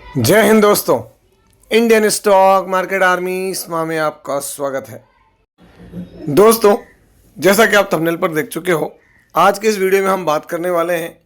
जय हिंद दोस्तों। Indian stock market army इसमा में आपका स्वागत है। दोस्तों, जैसा कि आप थंबनेल पर देख चुके हो, आज के इस वीडियो में हम बात करने वाले हैं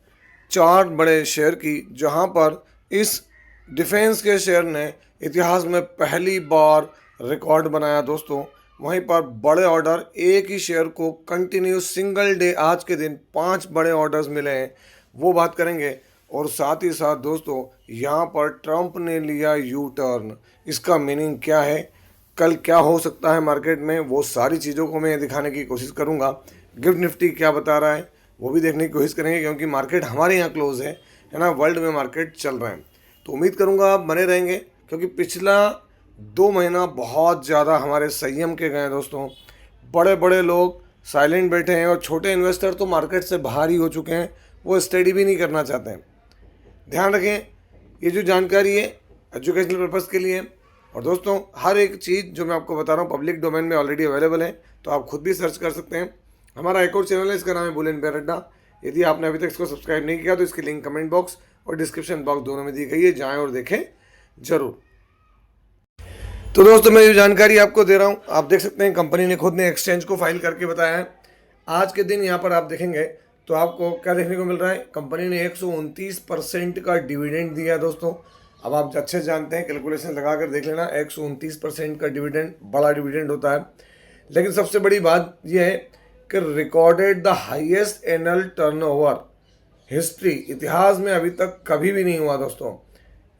चार बड़े शेयर की, जहां पर इस डिफेंस के शेयर ने इतिहास में पहली बार रिकॉर्ड बनाया दोस्तों। वहीं पर बड़े ऑर्डर, एक ही शेयर को कंटिन्यू सिंगल डे आज के दिन 5 बड़े ऑर्डर्स मिले हैं, वो बात करेंगे। और साथ ही साथ दोस्तों, यहाँ पर ट्रंप ने लिया यू टर्न, इसका मीनिंग क्या है, कल क्या हो सकता है मार्केट में, वो सारी चीज़ों को मैं दिखाने की कोशिश करूँगा। गिफ्ट निफ्टी क्या बता रहा है वो भी देखने की कोशिश करेंगे, क्योंकि मार्केट हमारे यहाँ क्लोज है ना, वर्ल्ड में मार्केट चल रहे हैं। तो उम्मीद करूँगा आप बने रहेंगे, क्योंकि पिछला 2 महीना बहुत ज़्यादा हमारे संयम के गए दोस्तों। बड़े बड़े लोग साइलेंट बैठे हैं और छोटे इन्वेस्टर तो मार्केट से बाहर ही हो चुके हैं, वो स्टडी भी नहीं करना चाहते हैं। ध्यान रखें, ये जो जानकारी है एजुकेशनल पर्पज़ के लिए। और दोस्तों, हर एक चीज़ जो मैं आपको बता रहा हूँ पब्लिक डोमेन में ऑलरेडी अवेलेबल है, तो आप खुद भी सर्च कर सकते हैं। हमारा एक और चैनल है, इसका नाम है बुल एंड बेयर अड्डा। यदि आपने अभी तक इसको सब्सक्राइब नहीं किया तो इसकी लिंक कमेंट बॉक्स और डिस्क्रिप्शन बॉक्स दोनों में दी गई है, जाएँ और देखें जरूर। तो दोस्तों, मैं जो जानकारी आपको दे रहा हूँ, आप देख सकते हैं कंपनी ने खुद ने एक्सचेंज को फाइल करके बताया है। आज के दिन यहाँ पर आप देखेंगे तो आपको क्या देखने को मिल रहा है, कंपनी ने 129% का डिविडेंड दिया दोस्तों। अब आप अच्छे जानते हैं, कैलकुलेशन लगा कर देख लेना, 129% का डिविडेंड बड़ा डिविडेंड होता है। लेकिन सबसे बड़ी बात यह है कि recorded the highest annual turnover history, इतिहास में अभी तक कभी भी नहीं हुआ दोस्तों।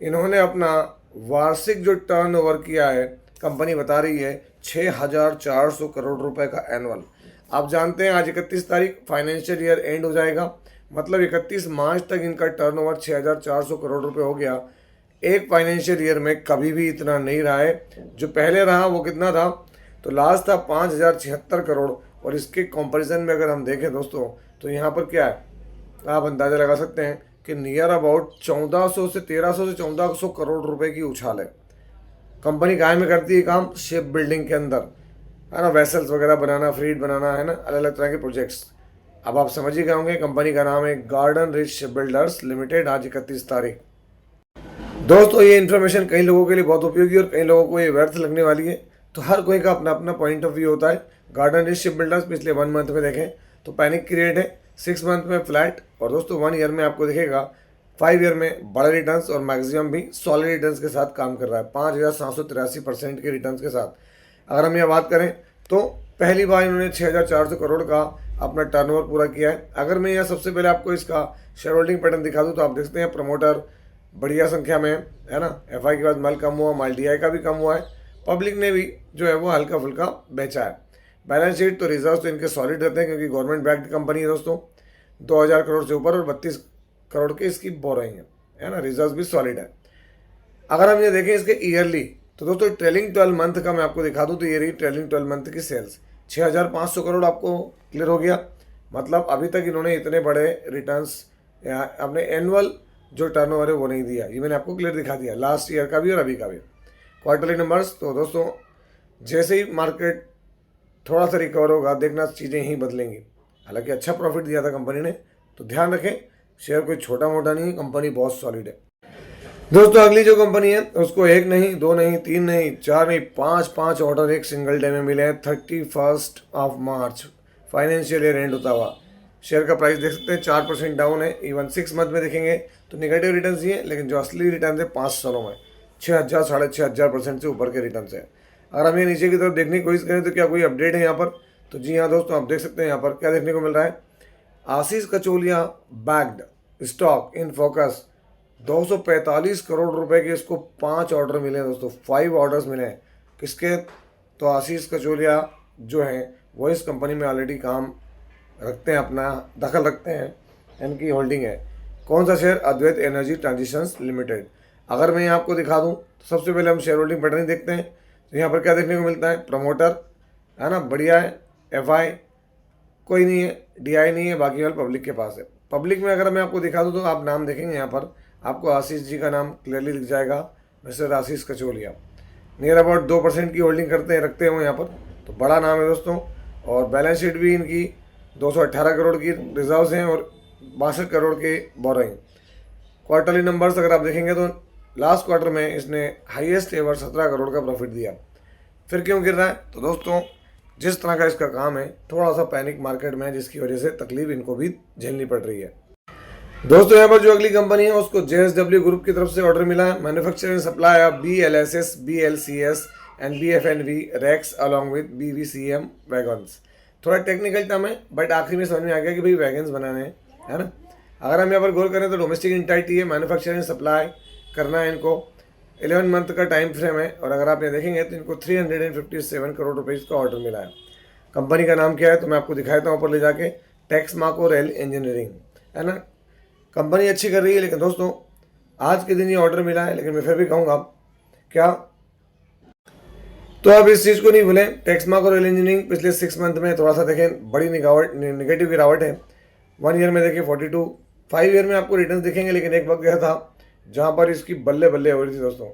इन्होंने अपना वार्षिक जो टर्नओवर किया है, कंपनी बता रही है 6,400 करोड़ रुपए का एनुअल। आप जानते हैं आज 31 तारीख फाइनेंशियल ईयर एंड हो जाएगा, मतलब 31 मार्च तक इनका टर्नओवर 6,400 करोड़ रुपए हो गया। एक फाइनेंशियल ईयर में कभी भी इतना नहीं रहा है। जो पहले रहा वो कितना था, तो लास्ट था 5,076 करोड़। और इसके कंपैरिजन में अगर हम देखें दोस्तों, तो यहाँ पर क्या है, आप अंदाज़ा लगा सकते हैं कि नियर अबाउट 1300 से 1400 करोड़ रुपए की उछाल है। कंपनी काय में करती है काम, शिप बिल्डिंग के अंदर, है ना, वेसल्स वगैरह बनाना, फ्लीट बनाना, है ना, अलग अलग तरह के प्रोजेक्ट्स। अब आप समझ ही गए होंगे, कंपनी का नाम है garden rich ship builders limited. आज 31 तारीख। दोस्तों, ये इन्फॉर्मेशन कई लोगों के लिए बहुत उपयोगी और कई लोगों को ये व्यर्थ लगने वाली है, तो हर कोई का अपना अपना पॉइंट ऑफ व्यू होता है। गार्डन रिच शिप बिल्डर्स पिछले 1 मंथ में देखें तो पैनिक की रेट है, 6 मंथ में फ्लैट, और दोस्तों 1 ईयर में आपको दिखेगा 5 ईयर में बड़े रिटर्न्स और मैक्सिमम भी सॉलिड रिटर्न्स के साथ काम कर रहा है, 5,783% के रिटर्न्स के साथ। अगर हम यह बात करें तो पहली बार इन्होंने 6,400 करोड़ का अपना टर्नओवर पूरा किया है। अगर मैं यहाँ सबसे पहले आपको इसका शेयर होल्डिंग पैटर्न दिखा दूँ तो आप देखते हैं प्रमोटर बढ़िया संख्या में है ना, एफआई के बाद माल कम हुआ, माल डीआई का भी कम हुआ है, पब्लिक ने भी जो है वो हल्का फुल्का बेचा है। बैलेंस शीट तो रिजर्व तो इनके सॉलिड रहते हैं, क्योंकि गवर्नमेंट बैक्ड कंपनी है दोस्तों। 2,000 करोड़ से ऊपर और 32 करोड़ के इसकी बोरिंग है ना, रिजर्व भी सॉलिड है। अगर हम ये देखें इसके ईयरली, तो दोस्तों ट्रेलिंग 12 मंथ का मैं आपको दिखा दूं, तो ये रही ट्रेलिंग 12 मंथ की सेल्स 6,500 करोड़ आपको क्लियर हो गया। मतलब अभी तक इन्होंने इतने बड़े रिटर्न्स अपने एनुअल जो टर्नओवर है वो नहीं दिया। ये मैंने आपको क्लियर दिखा दिया, लास्ट ईयर का भी और अभी का भी। क्वार्टरली नंबर्स तो दोस्तों जैसे ही मार्केट थोड़ा सा रिकवर होगा, देखना चीज़ें ही बदलेंगी। हालांकि अच्छा प्रॉफिट दिया था कंपनी ने, तो ध्यान रखें, शेयर कोई छोटा मोटा नहीं है, कंपनी बहुत सॉलिड है दोस्तों। अगली जो कंपनी है उसको 1 नहीं, 2 नहीं, 3 नहीं, 4 नहीं, 5 ऑर्डर एक सिंगल डे में मिले हैं। 31 मार्च फाइनेंशियल ईयर एंड होता हुआ। शेयर का प्राइस देख सकते हैं 4% डाउन है। इवन 6 मंथ में देखेंगे तो नेगेटिव रिटर्न ही है, लेकिन जो असली रिटर्न है 5 सालों में 6,000 6,500% से ऊपर के रिटर्न है। अगर हम ये नीचे की तरफ देखने की कोशिश करें तो क्या कोई अपडेट है यहाँ पर, तो जी हाँ दोस्तों, आप देख सकते हैं यहाँ पर क्या देखने को मिल रहा है। Ashish Kacholia bagged stock in focus, 245 crore रुपए के इसको 5 ऑर्डर मिले हैं दोस्तों, 5 ऑर्डर्स मिले हैं। किसके, तो आशीष कचोलिया जो हैं वो इस कंपनी में ऑलरेडी काम रखते हैं, अपना दखल रखते हैं, इनकी होल्डिंग है। कौन सा शेयर, अद्वैत एनर्जी ट्रांजिशंस लिमिटेड। अगर मैं आपको दिखा दूं तो सबसे पहले हम शेयर होल्डिंग पैटर्न देखते हैं। तो यहाँ पर क्या देखने को मिलता है, प्रमोटर है ना, बढ़िया है, एफआई कोई नहीं है, डीआई नहीं है, बाकी वाले पब्लिक के पास है। पब्लिक में अगर मैं आपको दिखा दूं तो आप नाम देखेंगे यहाँ पर, आपको आशीष जी का नाम क्लियरली दिख जाएगा, mister Ashish Kacholia. Near about 2% की होल्डिंग रखते हैं वो यहाँ पर, तो बड़ा नाम है दोस्तों। और बैलेंस शीट भी इनकी 218 करोड़ की रिजर्व्स हैं और 62 करोड़ के बोरिंग। क्वार्टरली नंबर्स अगर आप देखेंगे तो लास्ट क्वार्टर में इसने हाईएस्ट एवर 17 करोड़ का प्रॉफिट दिया। फिर क्यों गिर रहा है? तो दोस्तों जिस तरह का इसका काम है, थोड़ा सा पैनिक मार्केट में है, जिसकी वजह से तकलीफ इनको भी झेलनी पड़ रही है। दोस्तों यहाँ पर जो अगली कंपनी है उसको JSW ग्रुप की तरफ से ऑर्डर मिला है। Manufacturing supply of BLSS, BLCS and BFNV racks along with BVCM wagons. थोड़ा टेक्निकल टर्म है बट आखिर में समझ में आ गया कि भाई वैगन्स बनाने हैं, है ना। अगर हम यहाँ पर गौर करें तो डोमेस्टिक इंटाइटी है, मैन्युफैक्चरिंग सप्लाई करना है इनको, 11 मंथ का टाइम फ्रेम है। और अगर आप ये देखेंगे तो इनको 357 करोड़ रुपीज़ का ऑर्डर मिला है। कंपनी का नाम क्या है तो मैं आपको दिखाता हूँ ऊपर ले जाके, टेक्समाको रेल इंजीनियरिंग, है ना। कंपनी अच्छी कर रही है, लेकिन दोस्तों आज के दिन ये ऑर्डर मिला है। लेकिन मैं फिर भी कहूँगा क्या, तो आप इस चीज़ को नहीं भूलें, टेक्समाको रेल इंजीनियरिंग पिछले 6 मंथ में थोड़ा सा देखें बड़ी निगेटिव गिरावट है। 1 ईयर में देखिए 42, 5 ईयर में आपको रिटर्न दिखेंगे। लेकिन एक वक्त गया था जहाँ पर इसकी बल्ले बल्ले हो रही थी दोस्तों,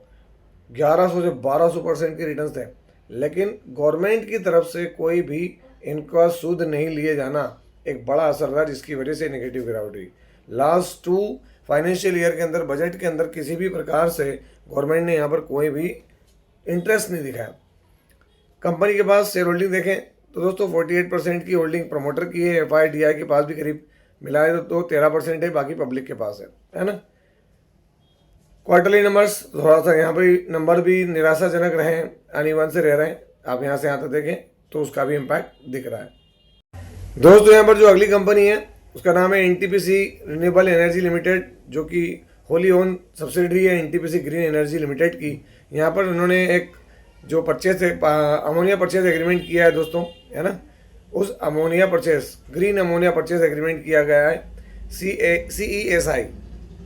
1100 से 1200% के रिटर्न थे। लेकिन गवर्नमेंट की तरफ से कोई भी इनका सूद नहीं लिए जाना एक बड़ा असर रहा, जिसकी वजह से नेगेटिव गिरावट हुई। लास्ट 2 फाइनेंशियल ईयर के अंदर बजट के अंदर किसी भी प्रकार से गवर्नमेंट ने यहाँ पर कोई भी इंटरेस्ट नहीं दिखाया। कंपनी के पास शेयर होल्डिंग देखें तो दोस्तों 48% की होल्डिंग प्रमोटर की है, FIDI के पास भी करीब मिलाए तो 13% है, बाकी पब्लिक के पास है ना। क्वार्टरली नंबर्स थोड़ा सा यहाँ पर नंबर भी निराशाजनक रहे हैं, अनइवन से रह रहे हैं। आप यहाँ से यहाँ तक देखें तो उसका भी इम्पैक्ट दिख रहा है। दोस्तों यहाँ पर जो अगली कंपनी है उसका नाम है NTPC रिन्यूएबल एनर्जी लिमिटेड, जो कि होली ओन सब्सिडरी है NTPC ग्रीन एनर्जी लिमिटेड की। यहाँ पर उन्होंने एक जो परचेज अमोनिया परचेज एग्रीमेंट किया है दोस्तों, है ना। उस ammonia purchase, green ammonia purchase agreement किया गया है CESI,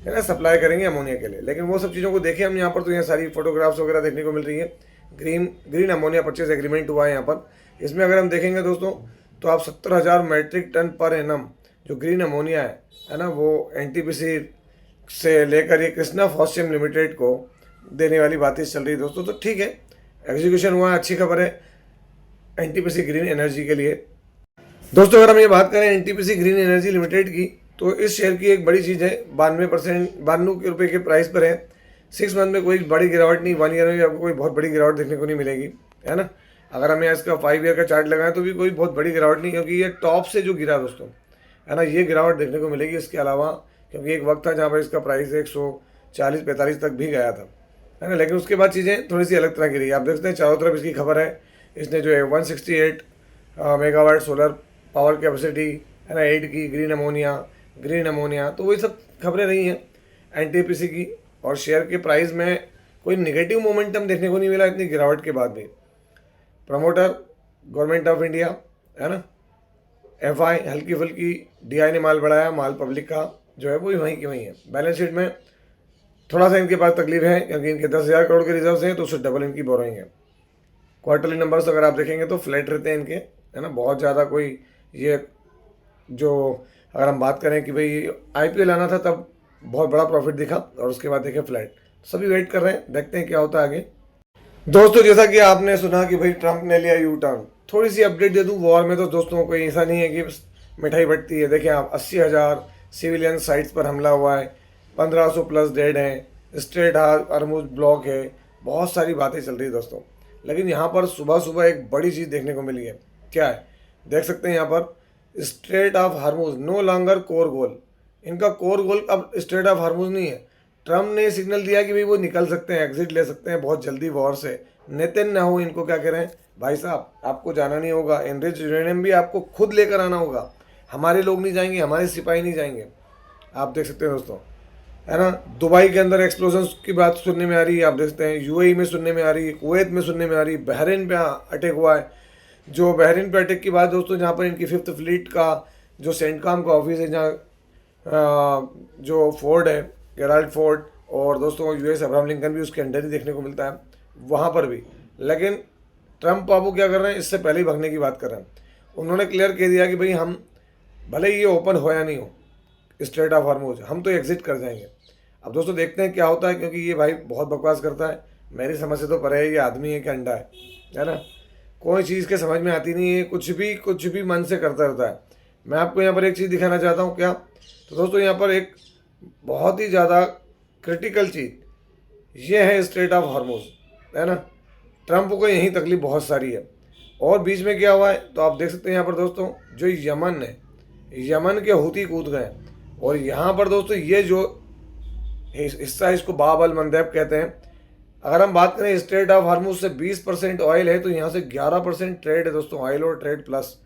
है ना, सप्लाई करेंगे अमोनिया के लिए। लेकिन वो सब चीज़ों को देखें हम यहाँ पर तो यहाँ सारी फोटोग्राफ्स वगैरह देखने को मिल रही है। ग्रीन अमोनिया परचेज एग्रीमेंट हुआ है यहाँ पर। इसमें अगर हम देखेंगे दोस्तों तो आप 70,000 मेट्रिक टन पर एनम जो ग्रीन अमोनिया है ना, वो NTPC से लेकर ये कृष्णा फॉस्चेम लिमिटेड को देने वाली बातें चल रही है दोस्तों। तो ठीक है, एग्जीक्यूशन हुआ है, अच्छी खबर है NTPC ग्रीन एनर्जी के लिए। दोस्तों अगर हम ये बात करें NTPC ग्रीन एनर्जी लिमिटेड की, तो इस शेयर की एक बड़ी चीज़ है, 92 रुपये के प्राइस पर है। 6 मंथ में कोई बड़ी गिरावट नहीं, 1 ईयर में भी आपको कोई बहुत बड़ी गिरावट देखने को नहीं मिलेगी, है ना। अगर हमें इसका 5 ईयर का चार्ट लगाएं तो भी कोई बहुत बड़ी गिरावट नहीं, क्योंकि ये टॉप से जो गिरा दोस्तों, है ना, ये गिरावट देखने को मिलेगी। इसके अलावा क्योंकि एक वक्त था जहाँ पर इसका प्राइस 140-45 तक भी गया था, है ना। लेकिन उसके बाद चीज़ें थोड़ी सी अलग तरह की रही। आप देखते हैं चारों तरफ इसकी खबर है, इसने जो है 168 मेगावाट सोलर पावर कैपेसिटी, है ना, 8 की ग्रीन अमोनिया, तो वही सब खबरें रही हैं NTPC की। और शेयर के प्राइस में कोई निगेटिव मोमेंटम देखने को नहीं मिला इतनी गिरावट के बाद भी। प्रमोटर गवर्नमेंट ऑफ इंडिया, है ना, FI हल्की फुल्की DI ने माल बढ़ाया, माल पब्लिक का जो है वो वहीं की वहीं है। बैलेंस शीट में थोड़ा सा इनके पास तकलीफ है, क्योंकि इनके 10,000 करोड़ के रिजर्व्स हैं, तो उससे डबल इनकी बोरोइंग है। क्वार्टरली नंबर्स अगर आप देखेंगे तो फ्लैट रहते हैं इनके, है ना। बहुत ज़्यादा कोई ये जो अगर हम बात करें कि भाई IPO लाना था तब बहुत बड़ा प्रॉफिट दिखा, और उसके बाद देखें फ्लैट। सभी वेट कर रहे हैं, देखते हैं क्या होता है आगे। दोस्तों जैसा कि आपने सुना कि भाई ट्रंप ने लिया यू टर्न, थोड़ी सी अपडेट दे दूं। वॉर में तो दोस्तों कोई ऐसा नहीं है कि मिठाई बटती है। देखिए आप 80,000 सिविलियन साइट्स पर हमला हुआ है, 1500 प्लस डेड हैं, स्ट्रेट हॉर्मुज़ ब्लॉक है, बहुत सारी बातें चल रही है दोस्तों। लेकिन यहाँ पर सुबह सुबह एक बड़ी चीज़ देखने को मिली है। क्या है देख सकते हैं यहाँ पर, strait of Hormuz no longer core goal. इनका कोर गोल अब स्ट्रेट ऑफ हॉर्मुज़ नहीं है। ट्रम्प ने सिग्नल दिया कि भाई वो निकल सकते हैं, एग्जिट ले सकते हैं बहुत जल्दी वॉर से। नेतन्याहू इनको क्या कह रहे हैं, भाई साहब आपको जाना नहीं होगा, एनरिच यूरेनियम भी आपको खुद लेकर आना होगा, हमारे लोग नहीं जाएंगे, हमारे सिपाही नहीं जाएंगे। आप देख सकते हैं दोस्तों, है ना। दुबई के अंदर एक्सप्लोजन्स की बात सुनने में आ रही है, आप देखते हैं UAE में सुनने में आ रही है, कुवैत में सुनने में आ रही है, बहरीन पे अटैक हुआ है। जो बहरीन पे अटैक की बात दोस्तों, जहाँ पर इनकी 5th फ्लीट का जो सेंटकॉम का ऑफिस है, जहाँ जो फोर्ट है गेराल्ड फोर्ट, और दोस्तों US अब्राहम लिंकन भी उसके अंडर ही देखने को मिलता है, वहाँ पर भी। लेकिन ट्रम्प बाबू क्या कर रहे हैं, इससे पहले ही भागने की बात कर रहे हैं। उन्होंने क्लियर कह दिया कि भाई हम भले ही ये ओपन हो या नहीं हो स्ट्रेट ऑफ हॉर्मुज़, हम तो एग्जिट कर जाएंगे। अब दोस्तों देखते हैं क्या होता है, क्योंकि ये भाई बहुत बकवास करता है। मेरी समझ से तो परे है ये आदमी है कि अंडा है ना। कोई चीज़ के समझ में आती नहीं है, कुछ भी मन से करता रहता है। मैं आपको यहाँ पर एक चीज़ दिखाना चाहता हूँ। क्या तो दोस्तों, यहाँ पर एक बहुत ही ज़्यादा क्रिटिकल चीज़, ये है स्ट्रेट ऑफ हॉर्मुज, है ना। ट्रंप को यही तकलीफ बहुत सारी है। और बीच में क्या हुआ है तो आप देख सकते हैं यहाँ पर दोस्तों, जो यमन है, यमन के हूती कूद गए। और यहाँ पर दोस्तों ये जो हिस्सा इसको बाब अल मंदेब कहते हैं। अगर हम बात करें स्ट्रेट ऑफ हॉर्मुज से 20% ऑयल है, तो यहाँ से 11% ट्रेड है दोस्तों, ऑयल और ट्रेड प्लस।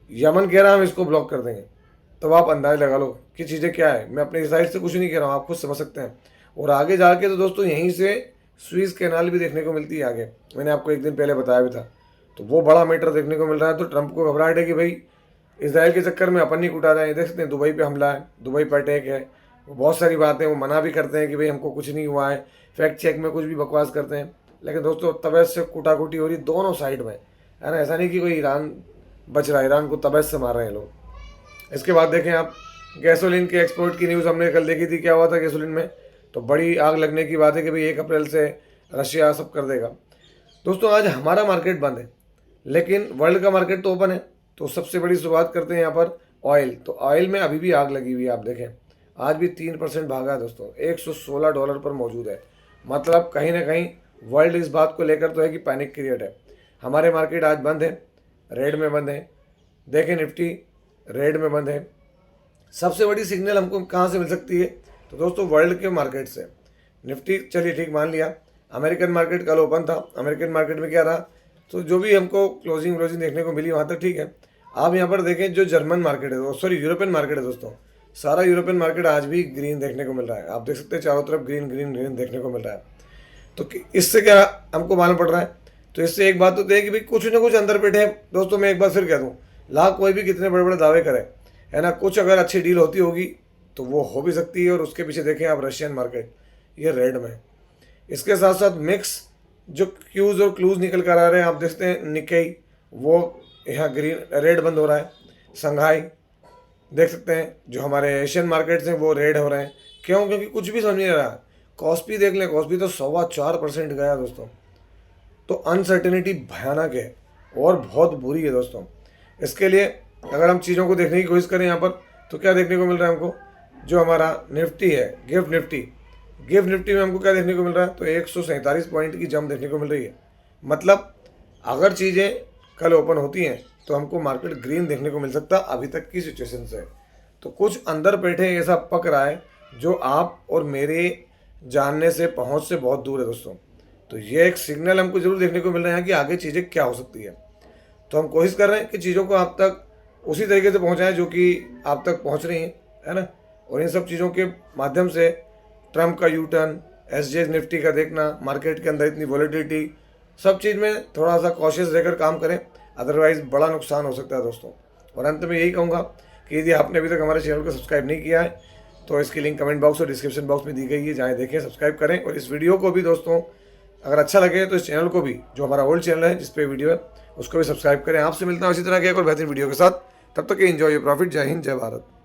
यमन कह रहा है हम इसको ब्लॉक कर देंगे, तो आप अंदाज लगा लो कि चीज़ें क्या है। मैं अपनी साइड से कुछ नहीं कह रहा हूँ, आप खुद समझ सकते हैं। और आगे जाके तो दोस्तों यहीं से स्वीज कैनाल भी देखने को मिलती है आगे, मैंने आपको एक दिन पहले बताया भी था। तो वो बड़ा मैटर देखने को मिल रहा है। तो ट्रंप को घबराहट है कि भाई इसराइल के चक्कर में अपन नहीं कुटा जाए। देख सकते हैं दुबई पे हमला है, दुबई पर अटैक है, वो बहुत सारी बातें वो मना भी करते हैं कि भाई हमको कुछ नहीं हुआ है, फैक्ट चेक में कुछ भी बकवास करते हैं। लेकिन दोस्तों तबैत से कुटाकुटी हो रही दोनों साइड में, है ना। ऐसा नहीं कि कोई ईरान बच रहा है, ईरान को तबैत से मार रहे हैं लोग। इसके बाद देखें आप, गैसोलीन के एक्सपोर्ट की न्यूज़ हमने कल देखी थी, क्या हुआ था गैसोलीन में। तो बड़ी आग लगने की बात है कि भाई 1 अप्रैल से रशिया सब कर देगा। दोस्तों आज हमारा मार्केट बंद है, लेकिन वर्ल्ड का मार्केट तो ओपन है। तो सबसे बड़ी शुरुआत करते हैं यहाँ पर ऑयल। तो ऑयल में अभी भी आग लगी हुई है, आप देखें आज भी 3% भागा है दोस्तों, $116 पर मौजूद है। मतलब कहीं ना कहीं वर्ल्ड इस बात को लेकर तो है कि पैनिक क्रिएट है। हमारे मार्केट आज बंद है, रेड में बंद है। देखें निफ्टी रेड में बंद है। सबसे बड़ी सिग्नल हमको कहाँ से मिल सकती है तो दोस्तों वर्ल्ड के मार्केट से। निफ्टी चलिए ठीक मान लिया, अमेरिकन मार्केट कल ओपन था, अमेरिकन मार्केट में क्या रहा तो जो भी हमको क्लोजिंग देखने को मिली वहाँ तक ठीक है। आप यहाँ पर देखें जो जर्मन मार्केट है, सॉरी यूरोपियन मार्केट है दोस्तों, सारा यूरोपियन मार्केट आज भी ग्रीन देखने को मिल रहा है। आप देख सकते हैं चारों तरफ ग्रीन ग्रीन ग्रीन देखने को मिल रहा है। तो इससे क्या हमको मालूम पड़ रहा है, तो इससे एक बात तो है कि भाई कुछ ना कुछ अंदर बैठे हैं दोस्तों। मैं एक बार फिर कह दूँ, लाख कोई भी कितने बड़े बड़े दावे करे, है ना, कुछ अगर अच्छी डील होती होगी तो वो हो भी सकती है। और उसके पीछे देखें आप रशियन मार्केट, ये रेड में। इसके साथ साथ मिक्स जो क्यूज और क्लूज निकल कर आ रहे हैं, आप देखते हैं निकेई वो यहाँ ग्रीन रेड बंद हो रहा है। संघाई देख सकते हैं जो हमारे एशियन मार्केट्स हैं वो रेड हो रहे हैं। क्यों? क्योंकि कुछ भी समझ नहीं आ रहा। कॉस्पी देख लें, कॉस्पी तो 4.25% गया दोस्तों। तो अनसर्टेनिटी भयानक है और बहुत बुरी है दोस्तों। इसके लिए अगर हम चीज़ों को देखने की कोशिश करें यहाँ पर, तो क्या देखने को मिल रहा है हमको, जो हमारा निफ्टी है गिफ्ट निफ्टी में हमको क्या देखने को मिल रहा है तो 147 पॉइंट की जंप देखने को मिल रही है। मतलब अगर चीज़ें कल ओपन होती हैं तो हमको मार्केट ग्रीन देखने को मिल सकता अभी तक की सिचुएशन से। तो कुछ अंदर बैठे ऐसा पक रहा है जो आप और मेरे जानने से, पहुंच से बहुत दूर है दोस्तों। तो ये एक सिग्नल हमको जरूर देखने को मिल रहा है कि आगे चीज़ें क्या हो सकती है। तो हम कोशिश कर रहे हैं कि चीज़ों को आप तक उसी तरीके से पहुंचाएं जो कि आप तक पहुंच रही हैं, है ना। और इन सब चीज़ों के माध्यम से ट्रंप का यू टर्न, एसजे निफ्टी का देखना, मार्केट के अंदर इतनी वॉलेटिलिटी, सब चीज़ में थोड़ा सा कॉशियस रहकर काम करें, अदरवाइज़ बड़ा नुकसान हो सकता है दोस्तों। और अंत में यही कहूँगा कि यदि आपने अभी तक हमारे चैनल को सब्सक्राइब नहीं किया है तो इसकी लिंक कमेंट बॉक्स और डिस्क्रिप्शन बॉक्स में दी गई है, जाएँ देखें, सब्सक्राइब करें। और इस वीडियो को भी दोस्तों अगर अच्छा लगे तो इस चैनल को भी, जो हमारा ओल्ड चैनल है जिस पे वीडियो है, उसको भी सब्सक्राइब करें। आपसे मिलता हूँ इसी तरह के एक और बेहतरीन वीडियो के साथ। तब तक एंजॉय योर प्रॉफिट। जय हिंद, जय भारत।